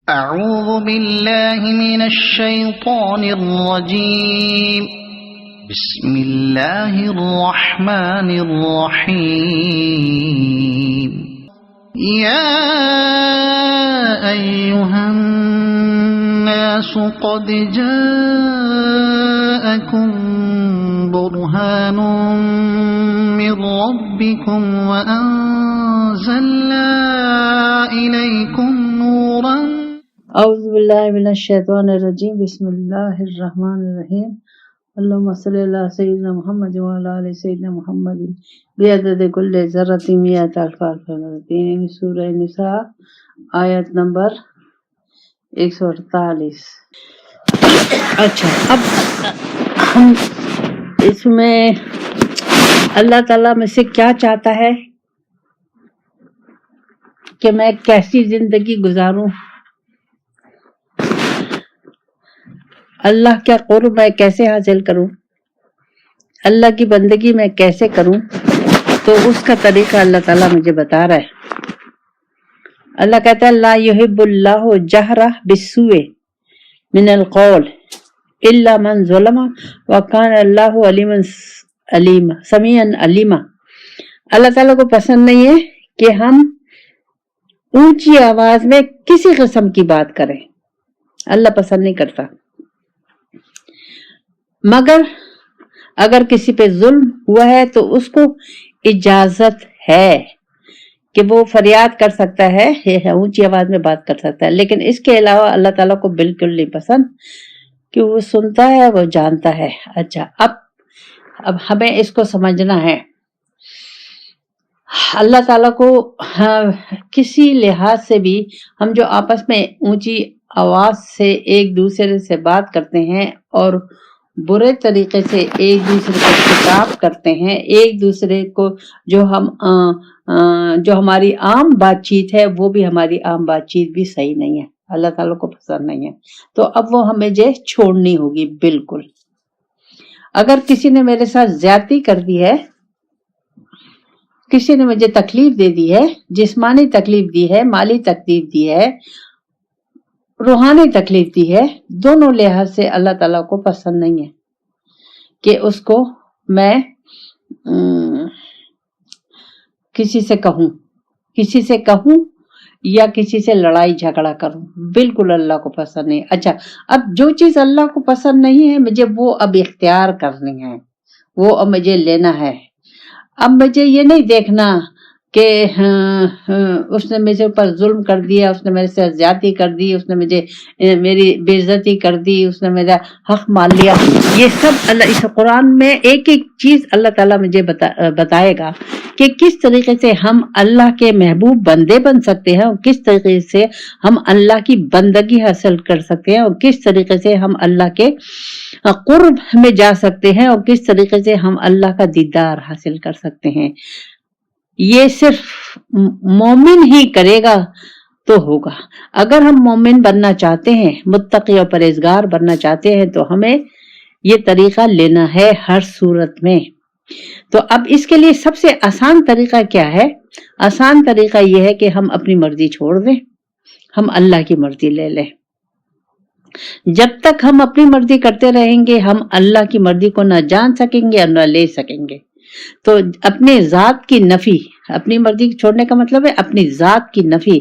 أعوذ بالله من الشيطان الرجيم بسم الله الرحمن الرحيم يا أيها الناس قد جاءكم برهان من ربكم وأنزلنا إليكم نورا اعوذ باللہ من الشیطان الرجیم بسم اللہ الرحمن الرحیم اللہم صلی علی سیدنا محمد وعلی آل سیدنا محمد بعدد کل ذرۃ مئۃ الف الف سورہ نساء آیت نمبر 148۔ اچھا، اب ہم اس میں اللہ تعالیٰ میں سے کیا چاہتا ہے کہ میں کیسی زندگی گزاروں، اللہ کا قرب میں کیسے حاصل کروں، اللہ کی بندگی میں کیسے کروں، تو اس کا طریقہ اللہ تعالیٰ مجھے بتا رہا ہے۔ اللہ کہتا ہے لا یحب اللہ جہرہ بالسوء من القول الا من ظلم وکان اللہ علیما سمیعا علیما۔ اللہ تعالیٰ کو پسند نہیں ہے کہ ہم اونچی آواز میں کسی قسم کی بات کریں، اللہ پسند نہیں کرتا، مگر اگر کسی پہ ظلم ہوا ہے تو اس کو اجازت ہے کہ وہ فریاد کر سکتا ہے، اونچی آواز میں بات کر سکتا ہے، لیکن اس کے علاوہ اللہ تعالیٰ کو بالکل نہیں پسند کہ وہ سنتا ہے، وہ جانتا ہے۔ اچھا، اب ہمیں اس کو سمجھنا ہے۔ اللہ تعالیٰ کو کسی لحاظ سے بھی ہم جو آپس میں اونچی آواز سے ایک دوسرے سے بات کرتے ہیں اور برے طریقے سے ایک دوسرے کو خطاب کرتے ہیں، ایک دوسرے کو جو ہماری عام بات چیت ہے وہ بھی ہماری عام بات چیت بھی صحیح نہیں ہے، اللہ تعالیٰ کو پسند نہیں ہے، تو اب وہ ہمیں چھوڑنی ہوگی بالکل۔ اگر کسی نے میرے ساتھ زیادتی کر دی ہے، کسی نے مجھے تکلیف دے دی ہے، جسمانی تکلیف دی ہے، مالی تکلیف دی ہے، روحانی تکلیف دی ہے، دونوں لحاظ سے اللہ تعالیٰ کو پسند نہیں ہے کہ اس کو میں کسی سے کہوں یا کسی سے لڑائی جھگڑا کروں، بالکل اللہ کو پسند نہیں۔ اچھا، اب جو چیز اللہ کو پسند نہیں ہے مجھے وہ اب اختیار کرنی ہے، وہ اب مجھے لینا ہے۔ اب مجھے یہ نہیں دیکھنا کہ اس نے میرے اوپر ظلم کر دیا، اس نے میرے سے زیادتی کر دی، اس نے میری بے عزتی کر دی، اس نے میرا حق مان لیا۔ یہ سب اللہ اس قرآن میں ایک ایک چیز اللہ تعالیٰ مجھے بتائے گا کہ کس طریقے سے ہم اللہ کے محبوب بندے بن سکتے ہیں، اور کس طریقے سے ہم اللہ کی بندگی حاصل کر سکتے ہیں، اور کس طریقے سے ہم اللہ کے قرب میں جا سکتے ہیں، اور کس طریقے سے ہم اللہ کا دیدار حاصل کر سکتے ہیں۔ یہ صرف مومن ہی کرے گا تو ہوگا۔ اگر ہم مومن بننا چاہتے ہیں، متقی اور پرہیزگار بننا چاہتے ہیں، تو ہمیں یہ طریقہ لینا ہے ہر صورت میں۔ تو اب اس کے لیے سب سے آسان طریقہ کیا ہے؟ آسان طریقہ یہ ہے کہ ہم اپنی مرضی چھوڑ دیں، ہم اللہ کی مرضی لے لیں۔ جب تک ہم اپنی مرضی کرتے رہیں گے ہم اللہ کی مرضی کو نہ جان سکیں گے اور نہ لے سکیں گے۔ تو اپنے ذات کی نفی، اپنی مرضی چھوڑنے کا مطلب ہے اپنی ذات کی نفی،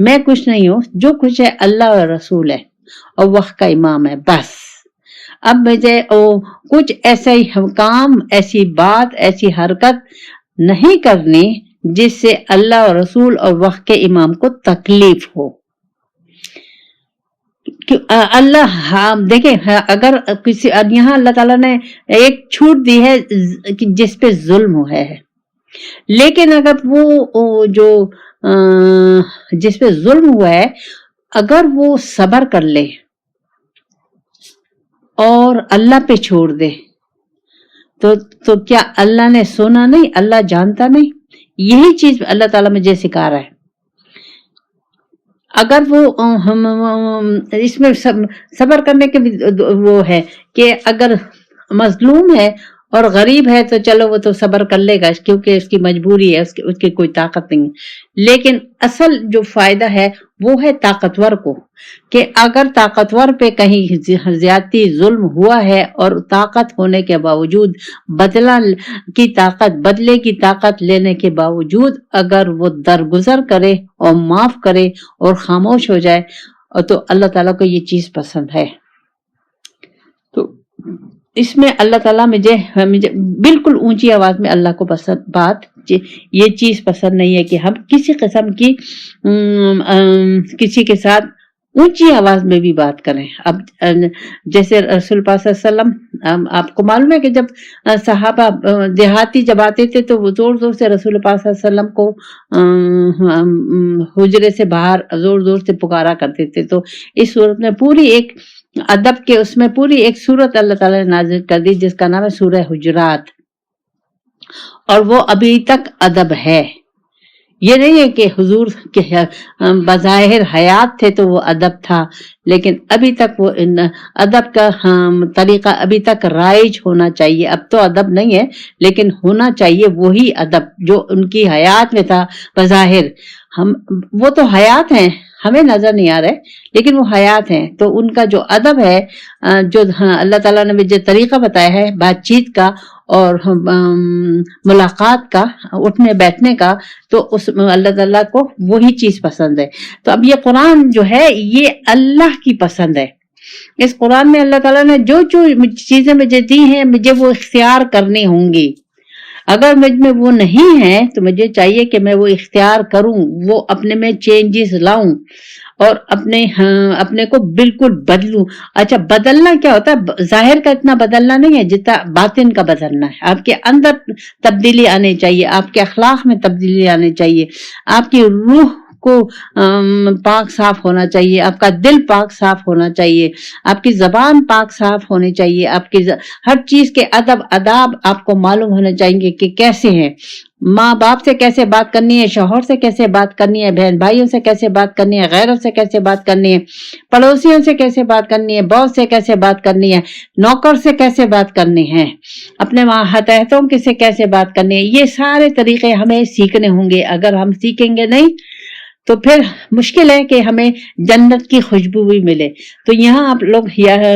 میں کچھ نہیں ہوں، جو کچھ ہے اللہ اور رسول ہے اور وقت کا امام ہے، بس۔ اب مجھے کچھ ایسا ہی کام، ایسی بات، ایسی حرکت نہیں کرنی جس سے اللہ اور رسول اور وقت کے امام کو تکلیف ہو۔ اللہ دیکھیں، اگر کسی یہاں اللہ تعالیٰ نے ایک چھوٹ دی ہے جس پہ ظلم ہوا ہے، لیکن اگر وہ جو جس پہ ظلم ہوا ہے اگر وہ صبر کر لے اور اللہ پہ چھوڑ دے تو کیا اللہ نے سنا نہیں؟ اللہ جانتا نہیں؟ یہی چیز اللہ تعالیٰ مجھے سکھا رہا ہے۔ اگر وہ اس میں صبر کرنے کے وہ ہے کہ اگر مظلوم ہے اور غریب ہے تو چلو وہ تو صبر کر لے گا کیونکہ اس کی مجبوری ہے، اس کی کوئی طاقت نہیں ہے، لیکن اصل جو فائدہ ہے وہ ہے طاقتور کو، کہ اگر طاقتور پہ کہیں زیادتی ظلم ہوا ہے اور طاقت ہونے کے باوجود بدلے کی طاقت لینے کے باوجود اگر وہ درگزر کرے اور معاف کرے اور خاموش ہو جائے تو اللہ تعالیٰ کو یہ چیز پسند ہے۔ تو اس میں اللہ تعالیٰ مجھے بالکل اونچی آواز میں اللہ کو یہ چیز پسند نہیں ہے کہ ہم کسی قسم کی کسی کے ساتھ اونچی آواز میں بھی بات کریں۔ اب جیسے رسول پاک صلی اللہ علیہ وسلم، آپ کو معلوم ہے کہ جب صحابہ دیہاتی جب آتے تھے تو وہ زور زور سے رسول پاک صلی اللہ علیہ وسلم کو حجرے سے باہر زور زور سے پکارا کرتے تھے، تو اس صورت میں پوری ایک ادب کے اس میں پوری ایک سورت اللہ تعالیٰ نے نازل کر دی جس کا نام ہے سورہ حجرات، اور وہ ابھی تک ادب ہے۔ یہ نہیں ہے کہ حضور کے بظاہر حیات تھے تو وہ ادب تھا، لیکن ابھی تک وہ ادب کا طریقہ ابھی تک رائج ہونا چاہیے۔ اب تو ادب نہیں ہے لیکن ہونا چاہیے وہی ادب جو ان کی حیات میں تھا بظاہر۔ وہ تو حیات ہیں، ہمیں نظر نہیں آ رہے لیکن وہ حیات ہیں، تو ان کا جو ادب ہے، جو اللہ تعالیٰ نے جو طریقہ بتایا ہے بات چیت کا اور ملاقات کا، اٹھنے بیٹھنے کا، تو اس اللہ تعالیٰ کو وہی چیز پسند ہے۔ تو اب یہ قرآن جو ہے یہ اللہ کی پسند ہے۔ اس قرآن میں اللہ تعالیٰ نے جو چیزیں مجھے دی ہیں مجھے وہ اختیار کرنی ہوں گی۔ اگر مجھ میں وہ نہیں ہے تو مجھے چاہیے کہ میں وہ اختیار کروں، وہ اپنے میں چینجز لاؤں اور اپنے کو بالکل بدلوں۔ اچھا، بدلنا کیا ہوتا ہے؟ ظاہر کا اتنا بدلنا نہیں ہے جتنا باطن کا بدلنا ہے۔ آپ کے اندر تبدیلی آنی چاہیے، آپ کے اخلاق میں تبدیلی آنی چاہیے، آپ کی روح کو پاک صاف ہونا چاہیے، آپ کا دل پاک صاف ہونا چاہیے، آپ کی زبان پاک صاف ہونی چاہیے، آپ کی ہر چیز کے آداب آپ کو معلوم ہونے چاہیے کہ کیسے ہیں، ماں باپ سے کیسے بات کرنی ہے، شوہر سے کیسے بات کرنی ہے، بہن بھائیوں سے کیسے بات کرنی ہے، غیروں سے کیسے بات کرنی ہے، پڑوسیوں سے کیسے بات کرنی ہے، باس سے کیسے بات کرنی ہے، نوکر سے کیسے بات کرنی ہے، اپنے ماتحتوں سے کیسے بات کرنی ہے۔ یہ سارے طریقے ہمیں سیکھنے ہوں گے۔ اگر ہم سیکھیں گے نہیں تو پھر مشکل ہے کہ ہمیں جنت کی خوشبو بھی ملے۔ تو یہاں آپ لوگ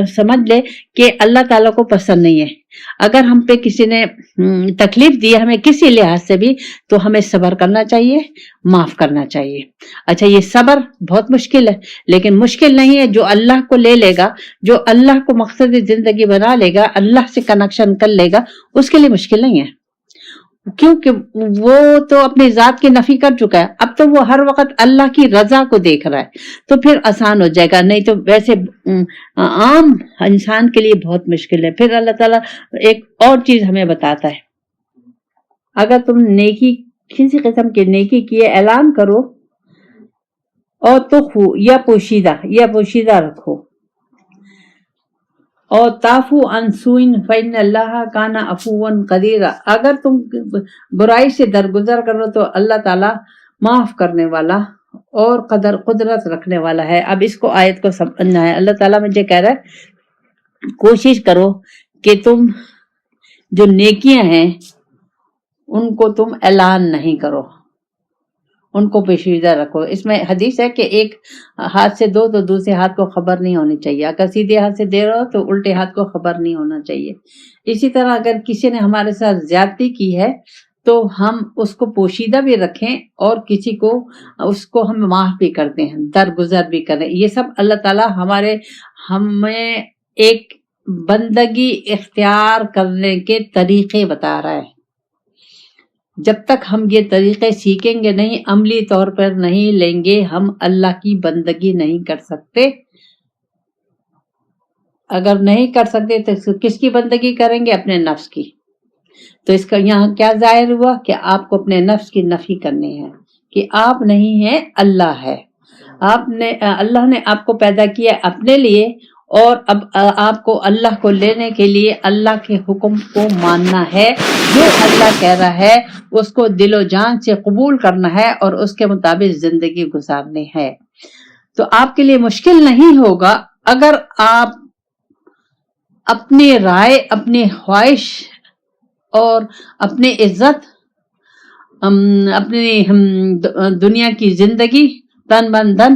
سمجھ لیں کہ اللہ تعالیٰ کو پسند نہیں ہے۔ اگر ہم پہ کسی نے تکلیف دی ہمیں کسی لحاظ سے بھی تو ہمیں صبر کرنا چاہیے، معاف کرنا چاہیے۔ اچھا، یہ صبر بہت مشکل ہے لیکن مشکل نہیں ہے۔ جو اللہ کو لے لے گا، جو اللہ کو مقصد زندگی بنا لے گا، اللہ سے کنیکشن کر لے گا، اس کے لیے مشکل نہیں ہے، کیونکہ وہ تو اپنی ذات کی نفی کر چکا ہے۔ اب تو وہ ہر وقت اللہ کی رضا کو دیکھ رہا ہے تو پھر آسان ہو جائے گا، نہیں تو ویسے عام انسان کے لیے بہت مشکل ہے۔ پھر اللہ تعالیٰ ایک اور چیز ہمیں بتاتا ہے، اگر تم نیکی کسی قسم کی نیکی کیے اعلان کرو اور تو یا پوشیدہ رکھو، اور تافو عن سوء فإن اللہ کان عفوا قدیرا، اگر تم برائی سے درگزر کرو تو اللہ تعالیٰ معاف کرنے والا اور قدرت رکھنے والا ہے۔ اب اس کو آیت کو سمجھنا ہے۔ اللہ تعالیٰ مجھے کہہ رہا ہے کوشش کرو کہ تم جو نیکیاں ہیں ان کو تم اعلان نہیں کرو، ان کو پوشیدہ رکھو۔ اس میں حدیث ہے کہ ایک ہاتھ سے دو تو دوسرے ہاتھ کو خبر نہیں ہونی چاہیے، اگر سیدھے ہاتھ سے دے رہے ہو تو الٹے ہاتھ کو خبر نہیں ہونا چاہیے۔ اسی طرح اگر کسی نے ہمارے ساتھ زیادتی کی ہے تو ہم اس کو پوشیدہ بھی رکھیں اور کسی کو اس کو ہم معاف بھی کرتے ہیں، درگزر بھی کریں۔ یہ سب اللہ تعالیٰ ہمیں ایک بندگی اختیار کرنے کے طریقے بتا رہا ہے۔ جب تک ہم یہ طریقے سیکھیں گے نہیں، عملی طور پر نہیں لیں گے، ہم اللہ کی بندگی نہیں کر سکتے۔ اگر نہیں کر سکتے تو کس کی بندگی کریں گے؟ اپنے نفس کی۔ تو اس کا یہاں کیا ظاہر ہوا کہ آپ کو اپنے نفس کی نفی کرنی ہے کہ آپ نہیں ہیں، اللہ ہے۔ اللہ نے آپ کو پیدا کیا اپنے لیے، اور اب آپ کو اللہ کو لینے کے لیے اللہ کے حکم کو ماننا ہے، جو اللہ کہہ رہا ہے اس کو دل و جان سے قبول کرنا ہے اور اس کے مطابق زندگی گزارنی ہے۔ تو آپ کے لیے مشکل نہیں ہوگا اگر آپ اپنی رائے، اپنی خواہش اور اپنی عزت، اپنی دنیا کی زندگی، تن من دھن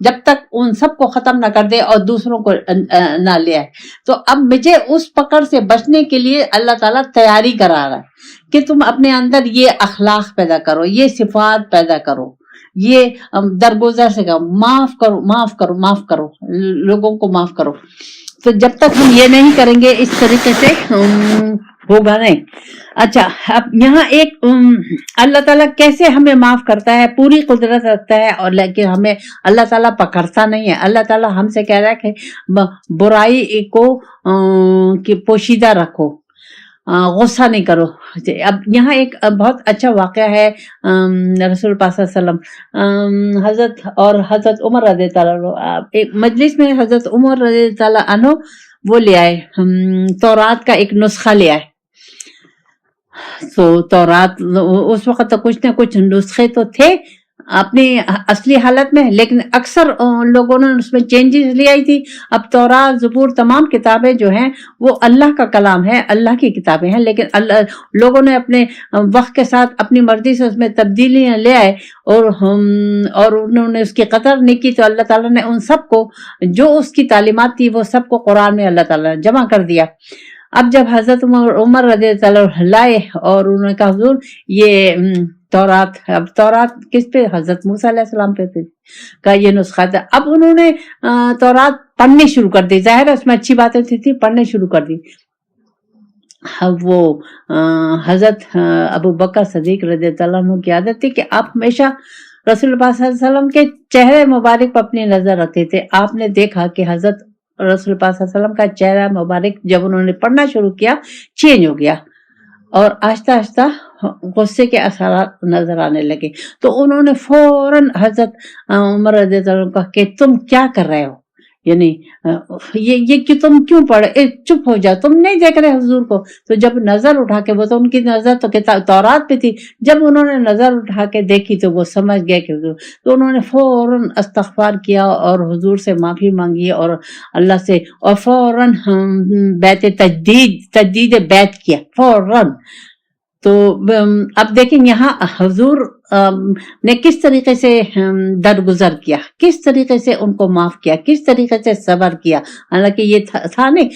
جب تک ان سب کو ختم نہ کر دے اور دوسروں کو نہ لے آئے. تو اب مجھے اس پکڑ سے بچنے کے لیے اللہ تعالیٰ تیاری کرا رہا ہے کہ تم اپنے اندر یہ اخلاق پیدا کرو، یہ صفات پیدا کرو، یہ درگزر سے کرو، معاف کرو معاف کرو معاف کرو، لوگوں کو معاف کرو. تو جب تک ہم یہ نہیں کریں گے اس طریقے سے ہوگا نہیں. اچھا، اب یہاں ایک اللہ تعالیٰ کیسے ہمیں معاف کرتا ہے، پوری قدرت رکھتا ہے، اور لیکن ہمیں اللہ تعالیٰ پکڑتا نہیں ہے. اللہ تعالیٰ ہم سے کہہ رہا ہے کہ برائی کو پوشیدہ رکھو، غصہ نہیں کرو. اب یہاں ایک بہت اچھا واقعہ ہے رسول پاک صلی اللہ علیہ وسلم اور حضرت عمر رضی اللہ عنہ. ایک مجلس میں حضرت عمر رضی اللہ عنہ وہ لے آئے تورات کا ایک نسخہ لے آئے. تو تورات اس وقت تو کچھ نہ کچھ نسخے تو تھے اپنی اصلی حالت میں، لیکن اکثر لوگوں نے اس میں چینجز لے آئی تھی. اب تورات، زبور، تمام کتابیں جو ہیں وہ اللہ کا کلام ہے، اللہ کی کتابیں ہیں، لیکن لوگوں نے اپنے وقت کے ساتھ اپنی مرضی سے اس میں تبدیلیاں لے آئے اور انہوں نے اس کی قدر نہیں کی. تو اللہ تعالیٰ نے ان سب کو جو اس کی تعلیمات تھی وہ سب کو قرآن میں اللہ تعالیٰ نے جمع کر دیا. اب جب حضرت عمر رضی اللہ عنہ لائے اور انہوں نے کہا حضور یہ تورات، اب تورات کس پہ؟ حضرت موسیٰ علیہ السلام پہ کا یہ نسخہ تھا. اب انہوں نے تورات پڑھنی شروع کر دی، ظاہر ہے اس میں اچھی باتیں تھی، پڑھنے شروع کر دی. وہ حضرت ابو بکر صدیق رضی اللہ عنہ کی عادت تھی کہ آپ ہمیشہ رسول پاک صلی اللہ علیہ وسلم کے چہرے مبارک پر اپنی نظر رکھتے تھے. آپ نے دیکھا کہ حضرت رسول پاک صلی اللہ علیہ وسلم کا چہرہ مبارک جب انہوں نے پڑھنا شروع کیا چینج ہو گیا اور آہستہ آہستہ غصے کے اثرات نظر آنے لگے. تو انہوں نے فوراً حضرت عمر رضی اللہ عنہ کہا کہ تم کیا کر رہے ہو، یعنی یہ کہ تم کیوں پڑھے، چپ ہو جاؤ، تم نہیں دیکھ رہے حضور کو. تو جب نظر اٹھا کے، وہ تو ان کی نظر تو تورات پہ تھی، جب انہوں نے نظر اٹھا کے دیکھی تو وہ سمجھ گئے کہ حضور. تو انہوں نے فوراً استغفار کیا اور حضور سے معافی مانگی اور اللہ سے، اور فوراً بیت تجدید بیت کیا فوراً. تو اب دیکھیں یہاں حضور نے کس طریقے سے درگزر کیا، کس طریقے سے ان کو معاف کیا، کس طریقے سے صبر کیا. حالانکہ یہ تھا نہیں،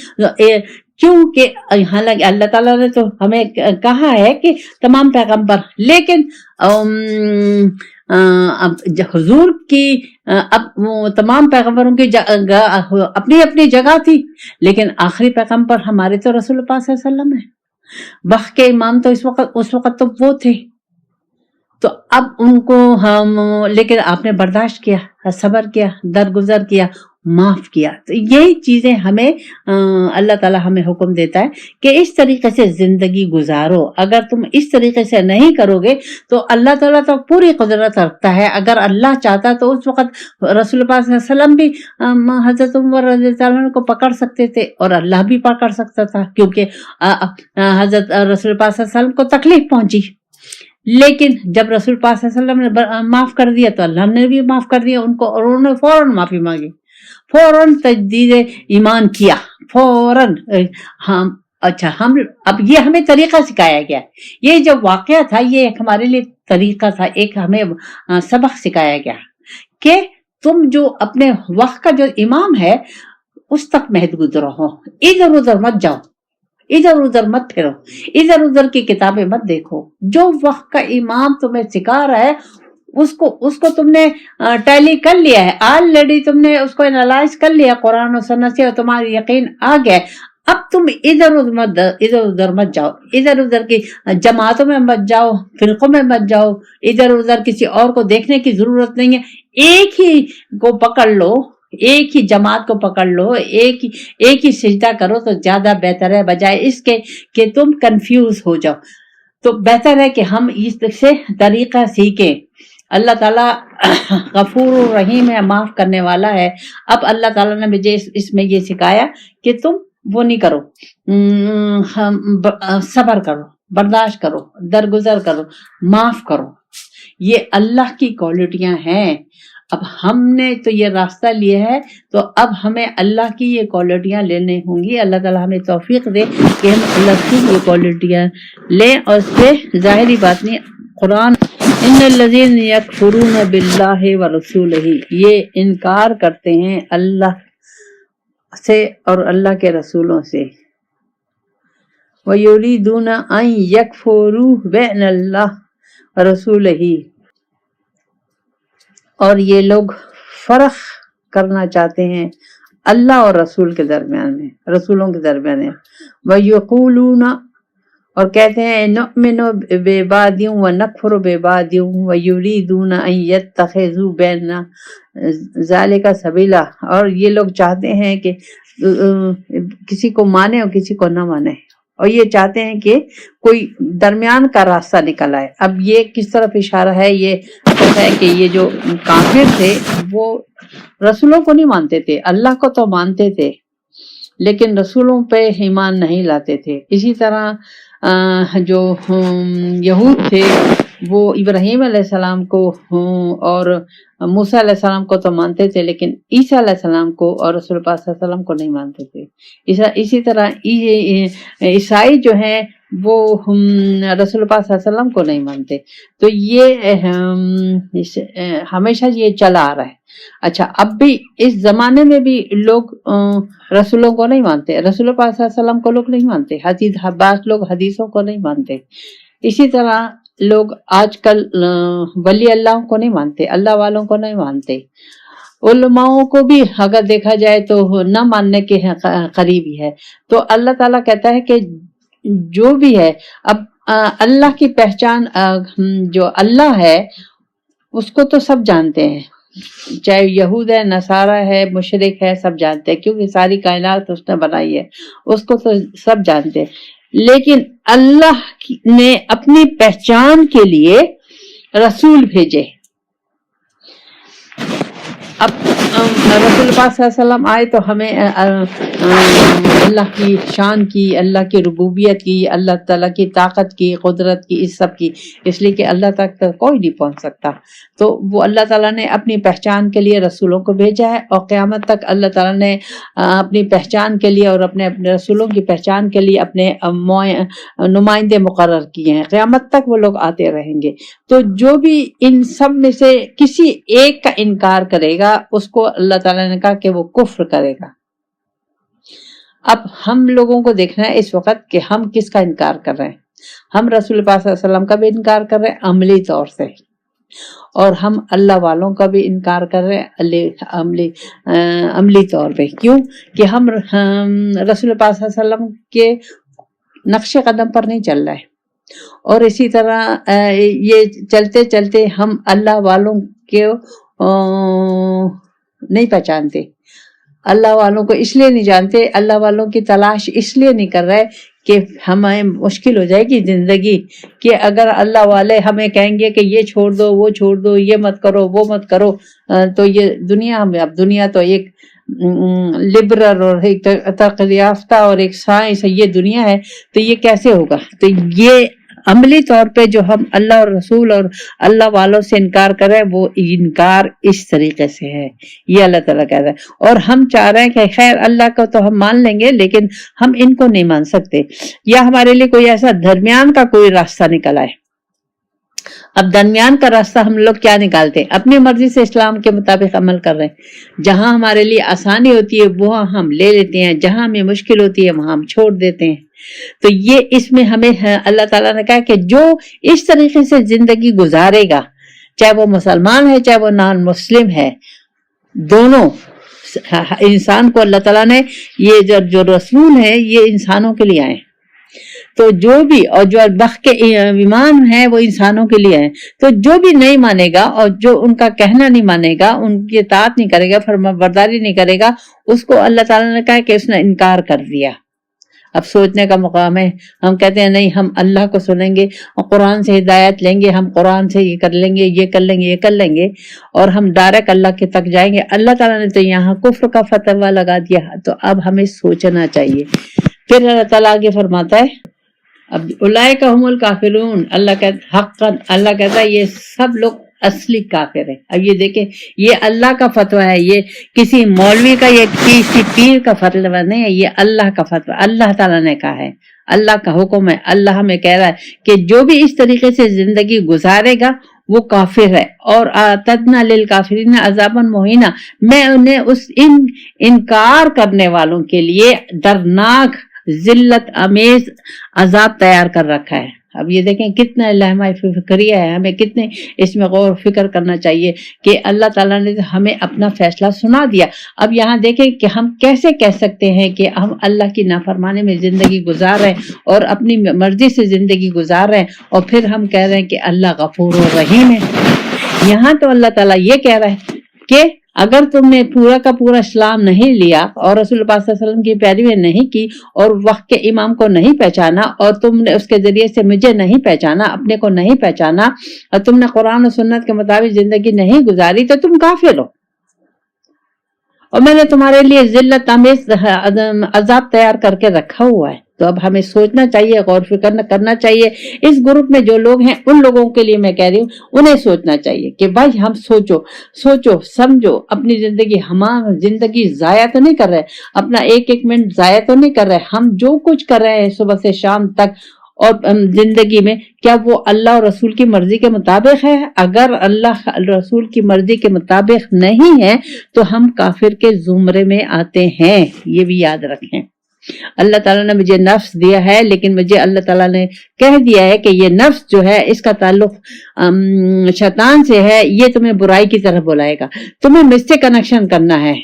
کیونکہ حالانکہ اللہ تعالیٰ نے تو ہمیں کہا ہے کہ تمام پیغمبر، لیکن حضور کی اب تمام پیغمبروں کی اپنی اپنی جگہ تھی، لیکن آخری پیغمبر ہمارے تو رسول پاک صلی اللہ علیہ وسلم ہے. وقت کے امام تو اس وقت تو وہ تھے. تو اب ان کو لیکن آپ نے برداشت کیا، صبر کیا، درگزر کیا، معاف کیا. تو یہی چیزیں ہمیں اللہ تعالیٰ ہمیں حکم دیتا ہے کہ اس طریقے سے زندگی گزارو. اگر تم اس طریقے سے نہیں کرو گے تو اللہ تعالیٰ تو پوری قدرت رکھتا ہے. اگر اللہ چاہتا تو اس وقت رسول پاک صلی اللہ علیہ وسلم بھی حضرت عمر رضی اللہ عنہ کو پکڑ سکتے تھے اور اللہ بھی پکڑ سکتا تھا، کیونکہ حضرت رسول پاک صلی اللہ علیہ وسلم کو تکلیف پہنچی. لیکن جب رسول پاک صلی اللہ علیہ وسلم نے معاف کر دیا تو اللہ نے بھی معاف کر دیا ان کو، اور انہوں نے فوراً معافی مانگی، فوراً تجدید ایمان کیا، فوراً. ہم اچھا ہم اب یہ ہمیں طریقہ سکھایا گیا. یہ جو واقعہ تھا یہ ایک ہمارے لیے طریقہ تھا، ایک ہمیں سبق سکھایا گیا کہ تم جو اپنے وقت کا جو امام ہے اس تک محدود رہو، ادھر ادھر مت جاؤ، ادھر ادھر مت پھرو، ادھر ادھر کی کتابیں مت دیکھو. جو وقت کا امام تمہیں سکھا رہا ہے اس کو تم نے ٹیلی کر لیا ہے آلریڈی، تم نے اس کو انالائز کر لیا قرآن و سنت سے، اور تمہاری یقین آ گیا. اب تم ادھر ادھر مت جاؤ، ادھر ادھر کی جماعتوں میں مت جاؤ، فرقوں میں مت جاؤ، ادھر ادھر کسی اور کو دیکھنے کی ضرورت نہیں ہے. ایک ہی کو پکڑ لو، ایک ہی جماعت کو پکڑ لو، ایک ہی سجدہ کرو تو زیادہ بہتر ہے، بجائے اس کے کہ تم کنفیوز ہو جاؤ. تو بہتر ہے کہ ہم اس سے طریقہ سیکھیں. اللہ تعالیٰ غفور الرحیم ہے، معاف کرنے والا ہے. اب اللہ تعالیٰ نے مجھے اس میں یہ سکھایا کہ تم وہ نہیں کرو، صبر کرو، برداشت کرو، درگزر کرو، معاف کرو. یہ اللہ کی کوالٹیاں ہیں. اب ہم نے تو یہ راستہ لیا ہے تو اب ہمیں اللہ کی یہ کوالٹیاں لینے ہوں گی. اللہ تعالیٰ ہمیں توفیق دے کہ ہم اللہ کی یہ کوالٹیاں لیں اور اس پہ ظاہری بات نہیں قرآن ان الذین یکفرون باللہ ورسولہ، یہ انکار کرتے ہیں اللہ سے اور اللہ کے رسولوں سے، وَيُرِيدُونَ أَن يَكْفُرُوا بَيْنَ اللَّهِ وَرَسُولِهِ، اور یہ لوگ فرق کرنا چاہتے ہیں اللہ اور رسول کے درمیان میں، رسولوں کے درمیان میں، وَيَقُولُونَ، اور کہتے ہیں نؤمن ببعض ونکفر ببعض وَيُرِيدُونَ أَن يَتَّخِذُوا بَيْنَ ذَلِكَ سَبِيلًا، اور یہ لوگ چاہتے ہیں کہ کسی کو مانے اور کسی کو نہ مانے، اور یہ چاہتے ہیں کہ کوئی درمیان کا راستہ نکل آئے۔ اب یہ کس طرف اشارہ ہے؟ یہ ہے کہ یہ جو کافر تھے وہ رسولوں کو نہیں مانتے تھے، اللہ کو تو مانتے تھے لیکن رسولوں پہ ایمان نہیں لاتے تھے۔ اسی طرح جو یہود تھے وہ ابراہیم علیہ السلام کو اور موسیٰ علیہ السلام کو تو مانتے تھے لیکن عیسیٰ علیہ السلام کو اور رسول پاک صلی اللہ علیہ وسلم کو نہیں مانتے تھے۔ اسی طرح عیسائی جو ہیں وہ رسول پاک صلی اللہ علیہ وسلم کو نہیں مانتے۔ تو یہ ہمیشہ یہ چلا آ رہا ہے۔ اچھا، اب بھی اس زمانے میں بھی لوگ رسولوں کو نہیں مانتے، رسول پاک صلی اللہ علیہ وسلم کو لوگ نہیں مانتے، بعض لوگ حدیثوں کو نہیں مانتے۔ اسی طرح لوگ آج کل ولی اللہ کو نہیں مانتے، اللہ والوں کو نہیں مانتے، علماؤں کو بھی اگر دیکھا جائے تو نہ ماننے کے قریب ہی ہے۔ تو اللہ تعالیٰ کہتا ہے کہ جو بھی ہے، اب اللہ کی پہچان جو اللہ ہے اس کو تو سب جانتے ہیں، چاہے یہود ہے، نصارہ ہے، مشرک ہے، سب جانتے ہیں کیونکہ ساری کائنات اس نے بنائی ہے، اس کو تو سب جانتے ہیں۔ لیکن اللہ نے اپنی پہچان کے لیے رسول بھیجے۔ اب رسول پاک صلی اللہ علیہ وسلم آئے تو ہمیں اللہ کی شان کی، اللہ کی ربوبیت کی، اللہ تعالیٰ کی طاقت کی، قدرت کی، اس سب کی، اس لیے کہ اللہ تک کوئی نہیں پہنچ سکتا۔ تو وہ اللہ تعالیٰ نے اپنی پہچان کے لیے رسولوں کو بھیجا ہے، اور قیامت تک اللہ تعالیٰ نے اپنی پہچان کے لیے اور اپنے رسولوں کی پہچان کے لیے اپنے نمائندے مقرر کیے ہیں۔ قیامت تک وہ لوگ آتے رہیں گے۔ تو جو بھی ان سب میں سے کسی ایک کا انکار کرے گا اس کو اللہ تعالیٰ نے کہا کہ وہ کفر کرے گا۔ اب ہم لوگوں کو دیکھنا ہے اس وقت کہ ہم کس کا انکار کر رہے ہیں۔ ہم رسول پاک صلی اللہ علیہ وسلم کا بھی انکار کر رہے ہیں عملی طور سے، اور ہم اللہ والوں کا بھی انکار کر رہے ہیں عملی طور پہ۔ کیوں کہ ہم رسول پاک صلی اللہ علیہ وسلم کے نقش قدم پر نہیں چل رہے، اور اسی طرح یہ چلتے چلتے ہم اللہ والوں کو نہیں پہچانتے، اللہ والوں کو اس لیے نہیں جانتے، اللہ والوں کی تلاش اس لیے نہیں کر رہے کہ ہمیں مشکل ہو جائے گی زندگی، کہ اگر اللہ والے ہمیں کہیں گے کہ یہ چھوڑ دو، وہ چھوڑ دو، یہ مت کرو، وہ مت کرو، تو یہ دنیا میں، اب دنیا تو ایک لبرل اور ایک ترقی یافتہ اور ایک سائنس، یہ دنیا ہے، تو یہ کیسے ہوگا؟ تو یہ عملی طور پہ جو ہم اللہ اور رسول اور اللہ والوں سے انکار کر رہے ہیں وہ انکار اس طریقے سے ہے، یہ اللہ تعالیٰ کہہ رہا ہے۔ اور ہم چاہ رہے ہیں کہ خیر اللہ کو تو ہم مان لیں گے لیکن ہم ان کو نہیں مان سکتے، یا ہمارے لیے کوئی ایسا درمیان کا کوئی راستہ نکل آئے۔ اب درمیان کا راستہ ہم لوگ کیا نکالتے ہیں؟ اپنی مرضی سے اسلام کے مطابق عمل کر رہے ہیں، جہاں ہمارے لیے آسانی ہوتی ہے وہاں ہم لے لیتے ہیں، جہاں ہمیں مشکل ہوتی ہے وہاں ہم چھوڑ دیتے ہیں۔ تو یہ اس میں ہمیں اللہ تعالیٰ نے کہا کہ جو اس طریقے سے زندگی گزارے گا، چاہے وہ مسلمان ہے چاہے وہ نان مسلم ہے، دونوں انسان کو اللہ تعالیٰ نے یہ جو رسول ہے یہ انسانوں کے لیے آئے، تو جو بھی، اور جو بخ کے ایمان ہے وہ انسانوں کے لیے ہے، تو جو بھی نہیں مانے گا اور جو ان کا کہنا نہیں مانے گا، ان کی اطاعت نہیں کرے گا، فرمانبرداری نہیں کرے گا، اس کو اللہ تعالیٰ نے کہا کہ اس نے انکار کر دیا۔ اب سوچنے کا مقام ہے، ہم کہتے ہیں نہیں ہم اللہ کو سنیں گے اور قرآن سے ہدایت لیں گے، ہم قرآن سے یہ کر لیں گے، یہ کر لیں گے، یہ کر لیں گے، اور ہم ڈائریکٹ اللہ کے تک جائیں گے۔ اللہ تعالیٰ نے تو یہاں کفر کا فتویٰ لگا دیا، تو اب ہمیں سوچنا چاہیے۔ پھر اللہ تعالیٰ آگے فرماتا ہے اب اولئک هم الکافرون، اللہ کہتا حقا، اللہ کہتا ہے یہ سب لوگ اصلی کافر ہے۔ اب یہ دیکھیں، یہ اللہ کا فتویٰ ہے، یہ کسی مولوی کا یا کسی پیر کا فتویٰ نہیں ہے، یہ اللہ کا فتویٰ، اللہ تعالیٰ نے کہا ہے، اللہ کا حکم ہے، اللہ ہمیں کہہ رہا ہے کہ جو بھی اس طریقے سے زندگی گزارے گا وہ کافر ہے، اور اعتدنا للکافرین عذابا مہینا، میں انہیں اس انکار کرنے والوں کے لیے درناک ذلت امیز عذاب تیار کر رکھا ہے۔ اب یہ دیکھیں کتنا لمحہ فکریہ ہے، ہمیں کتنے اس میں غور و فکر کرنا چاہیے کہ اللہ تعالیٰ نے ہمیں اپنا فیصلہ سنا دیا۔ اب یہاں دیکھیں کہ ہم کیسے کہہ سکتے ہیں کہ ہم اللہ کی نافرمانی میں زندگی گزار رہے ہیں اور اپنی مرضی سے زندگی گزار رہے ہیں، اور پھر ہم کہہ رہے ہیں کہ اللہ غفور و رحیم ہے۔ یہاں تو اللہ تعالیٰ یہ کہہ رہا ہے کہ اگر تم نے پورا کا پورا اسلام نہیں لیا اور رسول پاک صلی اللہ علیہ وسلم کی پیروی نہیں کی اور وقت کے امام کو نہیں پہچانا اور تم نے اس کے ذریعے سے مجھے نہیں پہچانا، اپنے کو نہیں پہچانا، اور تم نے قرآن و سنت کے مطابق زندگی نہیں گزاری، تو تم کافر ہو، اور میں نے تمہارے لیے ذلت آمیز عذاب تیار کر کے رکھا ہوا ہے۔ تو اب ہمیں سوچنا چاہیے، غور فکر کرنا چاہیے۔ اس گروپ میں جو لوگ ہیں ان لوگوں کے لیے میں کہہ رہی ہوں، انہیں سوچنا چاہیے کہ بھائی ہم سوچو سمجھو، اپنی زندگی ضائع تو نہیں کر رہے، اپنا ایک ایک منٹ ضائع تو نہیں کر رہے۔ ہم جو کچھ کر رہے ہیں صبح سے شام تک اور زندگی میں، کیا وہ اللہ اور رسول کی مرضی کے مطابق ہے؟ اگر اللہ رسول کی مرضی کے مطابق نہیں ہے تو ہم کافر کے زمرے میں آتے ہیں، یہ بھی یاد رکھیں۔ اللہ تعالیٰ نے مجھے نفس دیا ہے، لیکن مجھے اللہ تعالیٰ نے کہہ دیا ہے کہ یہ نفس جو ہے اس کا تعلق شیطان سے ہے، یہ تمہیں برائی کی طرف بلائے گا، تمہیں مجھ سے کنیکشن کرنا ہے،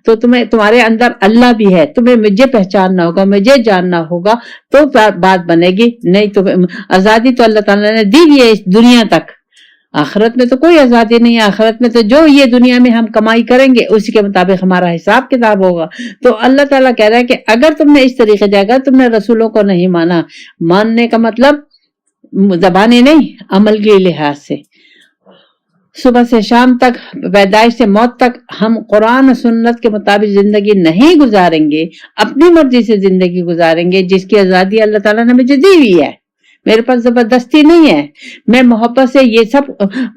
تو تمہارے اندر اللہ بھی ہے، تمہیں مجھے پہچاننا ہوگا، مجھے جاننا ہوگا، تو بات بنے گی۔ نہیں تو آزادی تو اللہ تعالیٰ نے دی بھی ہے اس دنیا تک، آخرت میں تو کوئی آزادی نہیں ہے۔ آخرت میں تو جو یہ دنیا میں ہم کمائی کریں گے اسی کے مطابق ہمارا حساب کتاب ہوگا۔ تو اللہ تعالیٰ کہہ رہا ہے کہ اگر تم نے اس طریقے سے، اگر تم نے رسولوں کو نہیں مانا، ماننے کا مطلب زبانی نہیں، عمل کے لحاظ سے، صبح سے شام تک، پیدائش سے موت تک ہم قرآن و سنت کے مطابق زندگی نہیں گزاریں گے، اپنی مرضی سے زندگی گزاریں گے، جس کی آزادی اللہ تعالیٰ نے مجھے دی ہوئی ہے، میرے پاس زبردستی نہیں ہے۔ میں محبت سے یہ سب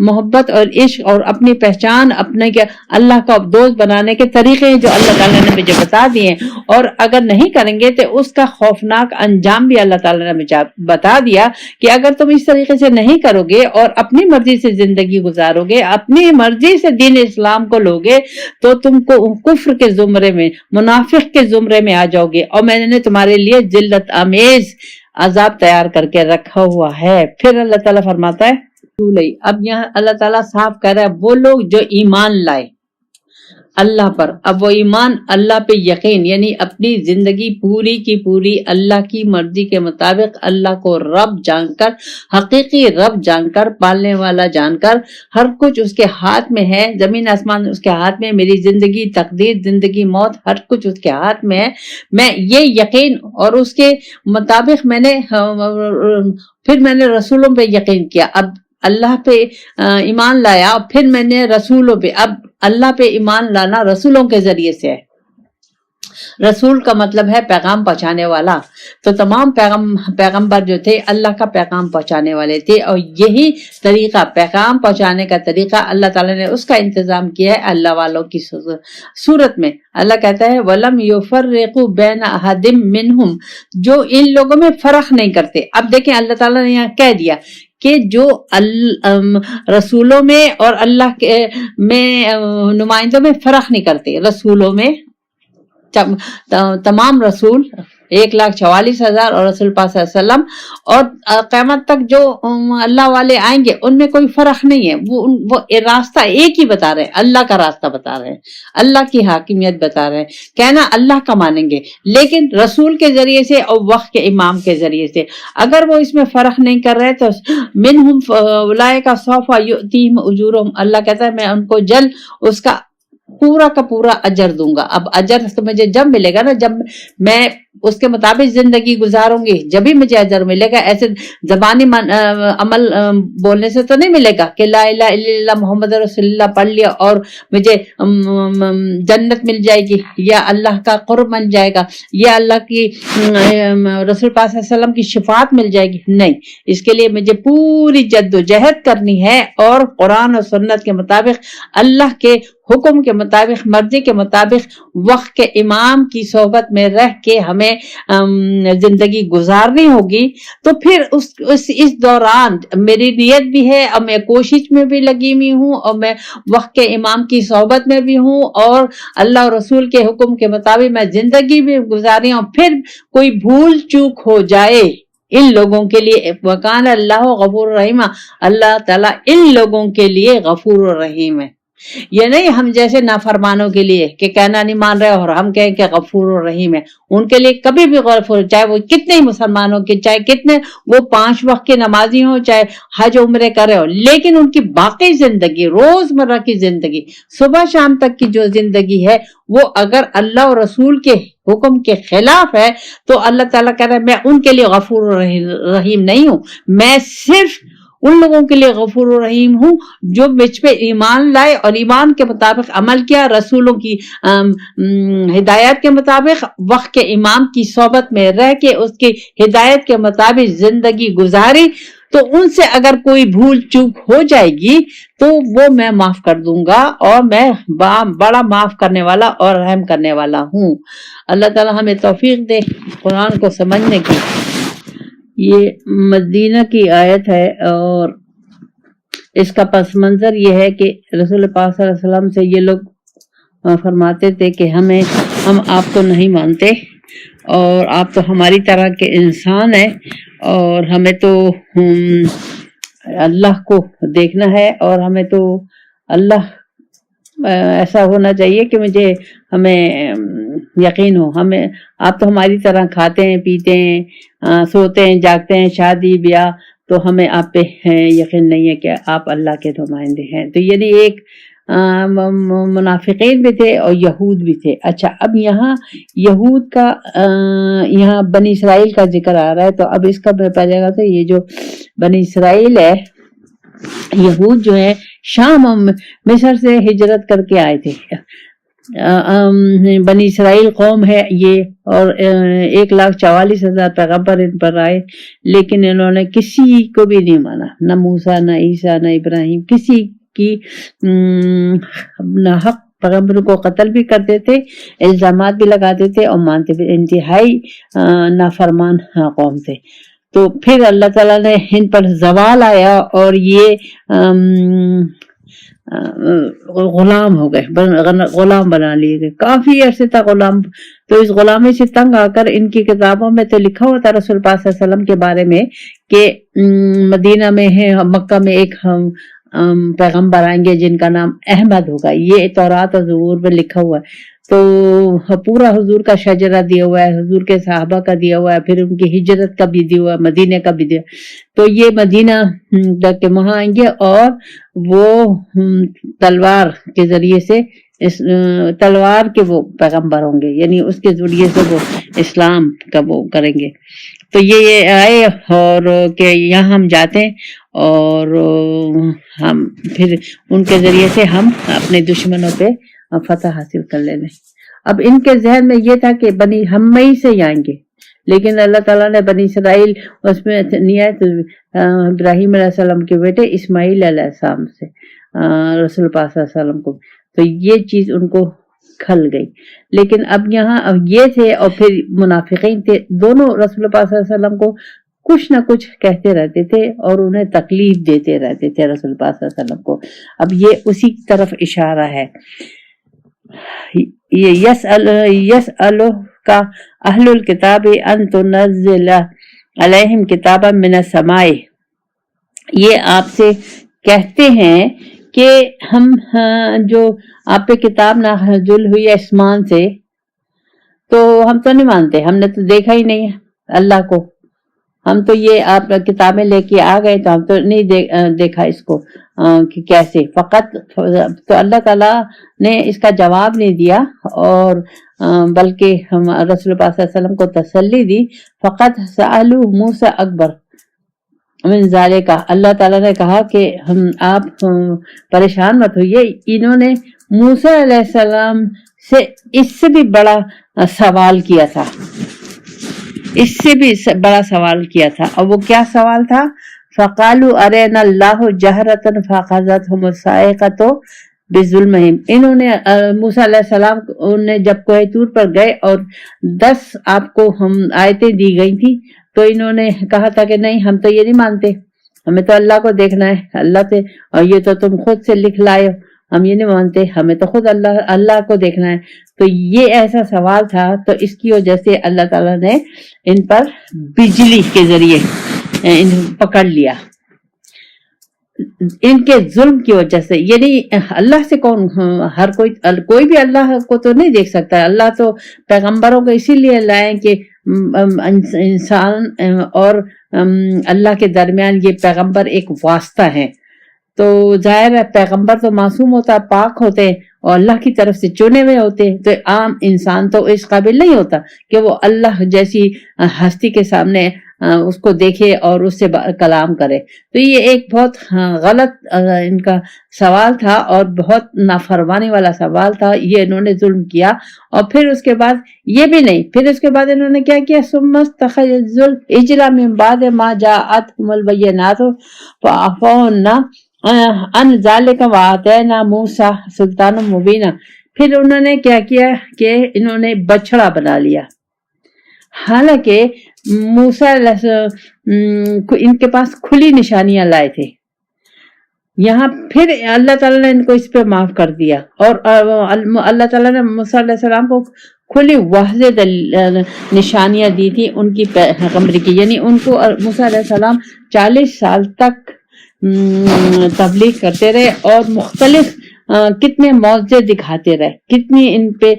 محبت اور عشق اور اپنی پہچان، اپنے کے اللہ کا دوست بنانے کے طریقے جو اللہ تعالیٰ نے مجھے بتا دیے ہیں، اور اگر نہیں کریں گے تو اس کا خوفناک انجام بھی اللہ تعالیٰ نے مجھے بتا دیا کہ اگر تم اس طریقے سے نہیں کرو گے اور اپنی مرضی سے زندگی گزارو گے، اپنی مرضی سے دین اسلام کو لوگے، تو تم کو کفر کے زمرے میں، منافق کے زمرے میں آ جاؤ گے، اور میں نے تمہارے لیے ذلت آمیز عذاب تیار کر کے رکھا ہوا ہے۔ پھر اللہ تعالیٰ فرماتا ہے، اب یہاں اللہ تعالیٰ صاف کہہ رہا ہے وہ لوگ جو ایمان لائے اللہ پر، اب وہ ایمان اللہ پہ یقین، یعنی اپنی زندگی پوری کی پوری اللہ کی مرضی کے مطابق، اللہ کو رب جان کر، حقیقی رب جان کر، پالنے والا جان کر، ہر کچھ اس کے ہاتھ میں ہے، زمین آسمان اس کے ہاتھ میں، میری زندگی، تقدیر، زندگی، موت، ہر کچھ اس کے ہاتھ میں ہے، میں یہ یقین اور اس کے مطابق پھر میں نے رسولوں پہ یقین کیا، اب اللہ پہ ایمان لایا، پھر میں نے رسولوں پہ، اب اللہ پہ ایمان لانا رسولوں کے ذریعے سے ہے۔ رسول کا مطلب ہے پیغام پہنچانے والا، تو تمام پیغمبر جو تھے اللہ کا پیغام پہنچانے والے تھے، اور یہی طریقہ، پیغام پہنچانے کا طریقہ اللہ تعالیٰ نے اس کا انتظام کیا ہے اللہ والوں کی صورت میں۔ اللہ کہتا ہے وَلَمْ يُفَرِّقُوا بَيْنَ أَحَدٍ مِّنْهُمْ، جو ان لوگوں میں فرق نہیں کرتے۔ اب دیکھیں اللہ تعالیٰ نے یہاں کہہ دیا کہ جو رسولوں میں اور اللہ کے میں نمائندوں میں فرق نہیں کرتے، رسولوں میں تمام رسول 1,44,000 اور رسول پاک صلی اللہ علیہ وسلم، اور قیامت تک جو اللہ والے آئیں گے ان میں کوئی فرق نہیں ہے، وہ راستہ ایک ہی بتا رہے ہیں، اللہ کا راستہ بتا رہے ہیں، اللہ کی حاکمیت بتا رہے ہیں، کہنا اللہ کا مانیں گے، لیکن رسول کے ذریعے سے اور وقت کے امام کے ذریعے سے۔ اگر وہ اس میں فرق نہیں کر رہے تو منہم اولئک سوف یؤتیہم اجورہم، اللہ کہتا ہے میں ان کو جلد اس کا پورا کا پورا اجر دوں گا۔ اب اجر تو مجھے جب ملے گا نا، جب میں اس کے مطابق زندگی گزاروں گی، جبھی مجھے اجر ملے گا، ایسے زبانی عمل بولنے سے تو نہیں ملے گا کہ لا الہ الا اللہ محمد رسول اللہ پڑھ لیا اور مجھے جنت مل جائے گی، یا اللہ کا قرب مل جائے گا، یا اللہ کی رسول پاک صلی اللہ علیہ وسلم کی شفاعت مل جائے گی۔ نہیں، اس کے لیے مجھے پوری جد و جہد کرنی ہے اور قرآن اور سنت کے مطابق اللہ کے حکم کے مطابق مرضی کے مطابق وقت کے امام کی صحبت میں رہ کے ہمیں زندگی گزارنی ہوگی، تو پھر اس دوران میری نیت بھی ہے اور میں کوشش میں بھی لگی ہوئی ہوں اور میں وقت کے امام کی صحبت میں بھی ہوں اور اللہ اور رسول کے حکم کے مطابق میں زندگی بھی گزاری ہوں، پھر کوئی بھول چوک ہو جائے ان لوگوں کے لیے وکان اللہ غفور الرحیم، اللہ تعالیٰ ان لوگوں کے لیے غفور الرحیم ہے۔ یہ نہیں ہم جیسے نافرمانوں کے لیے کہ کہنا نہیں مان رہے اور ہم کہیں کہ غفور الرحیم ہے، ان کے لیے کبھی بھی غفور، چاہے وہ کتنے ہی مسلمانوں کے، چاہے کتنے وہ 5 وقت کے نمازی ہوں، چاہے حج عمرے کرے ہو، لیکن ان کی باقی زندگی، روزمرہ کی زندگی، صبح شام تک کی جو زندگی ہے، وہ اگر اللہ اور رسول کے حکم کے خلاف ہے تو اللہ تعالیٰ کہہ رہا ہے میں ان کے لیے غفور رحیم نہیں ہوں، میں صرف ان لوگوں کے لیے غفور الرحیم ہوں جو مجھ پہ ایمان لائے اور ایمان کے مطابق عمل کیا، رسولوں کی ہدایت کے مطابق وقت کے امام کی صحبت میں رہ کے اس کی ہدایت کے مطابق زندگی گزاری، تو ان سے اگر کوئی بھول چوک ہو جائے گی تو وہ میں معاف کر دوں گا، اور میں بڑا معاف کرنے والا اور رحم کرنے والا ہوں۔ اللہ تعالی ہمیں توفیق دے قرآن کو سمجھنے کی۔ یہ مدینہ کی آیت ہے اور اس کا پس منظر یہ ہے کہ رسول پاک صلی اللہ علیہ وسلم سے یہ لوگ فرماتے تھے کہ ہم آپ کو نہیں مانتے اور آپ تو ہماری طرح کے انسان ہیں اور ہمیں تو اللہ کو دیکھنا ہے اور ہمیں تو اللہ ایسا ہونا چاہیے کہ ہمیں یقین ہو، ہمیں آپ تو ہماری طرح کھاتے ہیں پیتے ہیں سوتے ہیں جاگتے ہیں، شادی بیاہ، تو ہمیں آپ پہ یقین نہیں ہے کہ آپ اللہ کے نمائندے ہیں۔ تو یعنی ایک منافقین بھی تھے اور یہود بھی تھے۔ اچھا، اب یہاں یہود کا یہاں بنی اسرائیل کا ذکر آ رہا ہے، تو اب اس کا پہلے گا تو یہ جو بنی اسرائیل ہے، یہود جو ہے شام مصر سے ہجرت کر کے آئے تھے، بنی اسرائیل قوم ہے یہ، اور 1,44,000 پیغمبر ان پر آئے، لیکن انہوں نے کسی کو بھی نہیں مانا، نہ موسیٰ نہ عیسیٰ نہ ابراہیم، کسی کی نہ حق پیغمبر کو قتل بھی کرتے تھے، الزامات بھی لگاتے تھے اور مانتے بھی، انتہائی نافرمان قوم تھے۔ تو پھر اللہ تعالیٰ نے ان پر زوال آیا اور یہ غلام ہو گئے، غلام بنا لیے گئے، کافی عرصے تک غلام۔ تو اس غلامی سے تنگ آ کر ان کی کتابوں میں تو لکھا ہوا تھا رسول پاک صلی اللہ علیہ وسلم کے بارے میں کہ مدینہ میں ہے، مکہ میں ایک پیغمبر آئیں گے جن کا نام احمد ہوگا، یہ تورات اور زبور میں لکھا ہوا ہے۔ تو پورا حضور کا شجرہ دیا ہوا ہے، حضور کے صحابہ کا دیا ہوا ہے، پھر ان کی ہجرت کا بھی دیا ہوا ہے، مدینہ کا بھی دیا۔ تو یہ مدینہ تک کے وہاں آئیں گے اور وہ تلوار کے ذریعے سے تلوار کے وہ پیغمبر ہوں گے، یعنی اس کے ذریعے سے وہ اسلام کا وہ کریں گے۔ تو یہ آئے اور کہ یہاں ہم جاتے ہیں اور ہم پھر ان کے ذریعے سے ہم اپنے دشمنوں پہ فتح حاصل کر لیں۔ اب ان کے ذہن میں یہ تھا کہ ہم مئی سے ہی آئیں گے، لیکن اللہ تعالیٰ نے بنی اسرائیل اس میں نہیں آئے، تو ابراہیم علیہ السلام کے بیٹے اسماعیل علیہ السلام سے رسول پاک صلی اللہ علیہ وسلم کو، تو یہ چیز ان کو کھل گئی۔ لیکن اب یہاں یہ تھے اور پھر منافقین تھے، دونوں رسول پاک صلی اللہ علیہ وسلم کو کچھ نہ کچھ کہتے رہتے تھے اور انہیں تکلیف دیتے رہتے تھے رسول پاک صلی اللہ علیہ وسلم کو۔ اب یہ اسی طرف اشارہ ہے۔ یسألک اہل الکتاب ان تنزل علیہم کتابا من السماء، یہ آپ سے کہتے ہیں کہ ہم جو آپ پہ کتاب نازل ہوئی ہے آسمان سے، تو ہم تو نہیں مانتے، ہم نے تو دیکھا ہی نہیں ہے اللہ کو، ہم تو یہ آپ کتابیں لے کے آ گئے تو ہم تو نہیں دیکھا اس کو کہ کیسے، فقط تو اللہ تعالیٰ نے اس کا جواب نہیں دیا اور بلکہ ہم رسول پاک صلی اللہ علیہ وسلم کو تسلی دی، فقط سألوا موسیٰ اکبر من ذالک، اللہ تعالیٰ نے کہا کہ آپ پریشان مت ہوئیے، انہوں نے موسیٰ علیہ السلام سے اس سے بھی بڑا سوال کیا تھا، اس سے بھی بڑا سوال کیا تھا، اور وہ کیا سوال تھا؟ فَقَالُوا أَرِنَا اللَّهُ جَهْرَةً فَأَخَذَتْهُمُ الصَّاعِقَةُ بظلمہم، انہوں نے موسیٰ علیہ السلام نے جب کوہ طور پر گئے اور 10 آپ کو ہم آیتیں دی گئی تھی تو انہوں نے کہا تھا کہ نہیں ہم تو یہ نہیں مانتے، ہمیں تو اللہ کو دیکھنا ہے، اللہ سے، اور یہ تو تم خود سے لکھ لائے ہو، ہم یہ نہیں مانتے، ہمیں تو خود اللہ کو دیکھنا ہے۔ تو یہ ایسا سوال تھا، تو اس کی وجہ سے اللہ تعالیٰ نے ان پر بجلی کے ذریعے پکڑ لیا، ان کے ظلم کی وجہ سے۔ یعنی اللہ سے کون، ہر کوئی بھی اللہ کو تو نہیں دیکھ سکتا، اللہ تو پیغمبروں کو اسی لیے لائے کہ انسان اور اللہ کے درمیان یہ پیغمبر ایک واسطہ ہے۔ تو ظاہر ہے پیغمبر تو معصوم ہوتا، پاک ہوتے ہیں اور اللہ کی طرف سے چنے ہوئے ہوتے ہیں، تو عام انسان تو اس قابل نہیں ہوتا کہ وہ اللہ جیسی ہستی کے سامنے اس کو دیکھے اور اس سے کلام کرے۔ تو یہ ایک بہت غلط ان کا سوال تھا اور بہت نافرمانی والا سوال تھا، یہ انہوں نے ظلم کیا۔ اور پھر اس کے بعد یہ بھی نہیں، پھر اس کے بعد انہوں نے کیا کیا، ثم استخرجوا العجل من بعد ما جاءتهم البينات فعفونا ان ذلك وآتينا موسیٰ سلطانا مبینا۔ پھر انہوں نے کیا کیا کہ انہوں نے بچڑا بنا لیا، حالانکہ موسیٰ ان کے پاس کھلی نشانیاں لائے تھے۔ یہاں پھر اللہ تعالیٰ نے ان کو اس پہ معاف کر دیا، اور اللہ تعالیٰ نے موسیٰ علیہ السلام کو کھلی واضح نشانیاں دی تھی ان کی پیغمبری کی۔ یعنی ان کو موسیٰ علیہ السلام 40 سال تک تبلیغ کرتے رہے اور مختلف کتنے معجزے دکھاتے رہے، کتنی ان پہ،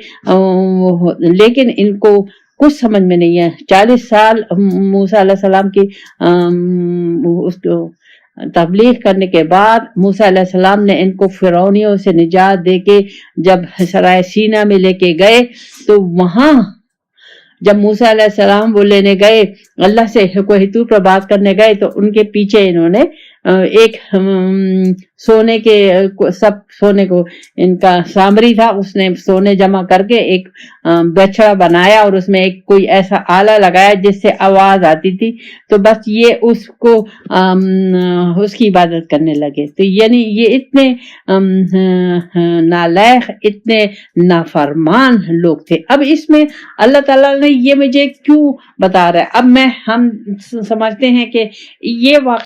لیکن ان کو کچھ سمجھ میں نہیں ہے۔ 40 سال موسیٰ علیہ السلام کی اس کو تبلیغ کرنے کے بعد موسیٰ علیہ السلام نے ان کو فرعونیوں سے نجات دے کے جب سرائے سینا میں لے کے گئے، تو وہاں جب موسیٰ علیہ السلام وہ لینے گئے، اللہ سے کوہ طور پر بات کرنے گئے، تو ان کے پیچھے انہوں نے ایک سونے کے، سب سونے کو ان کا سامری تھا، اس نے سونے جمع کر کے ایک بچڑا بنایا اور اس میں ایک کوئی ایسا آلہ لگایا جس سے آواز آتی تھی، تو بس یہ اس کو اس کی عبادت کرنے لگے۔ تو یعنی یہ اتنے نالائق، اتنے نافرمان لوگ تھے۔ اب اس میں اللہ تعالیٰ نے یہ مجھے کیوں بتا رہا ہے، اب ہم سمجھتے ہیں کہ یہ واقعہ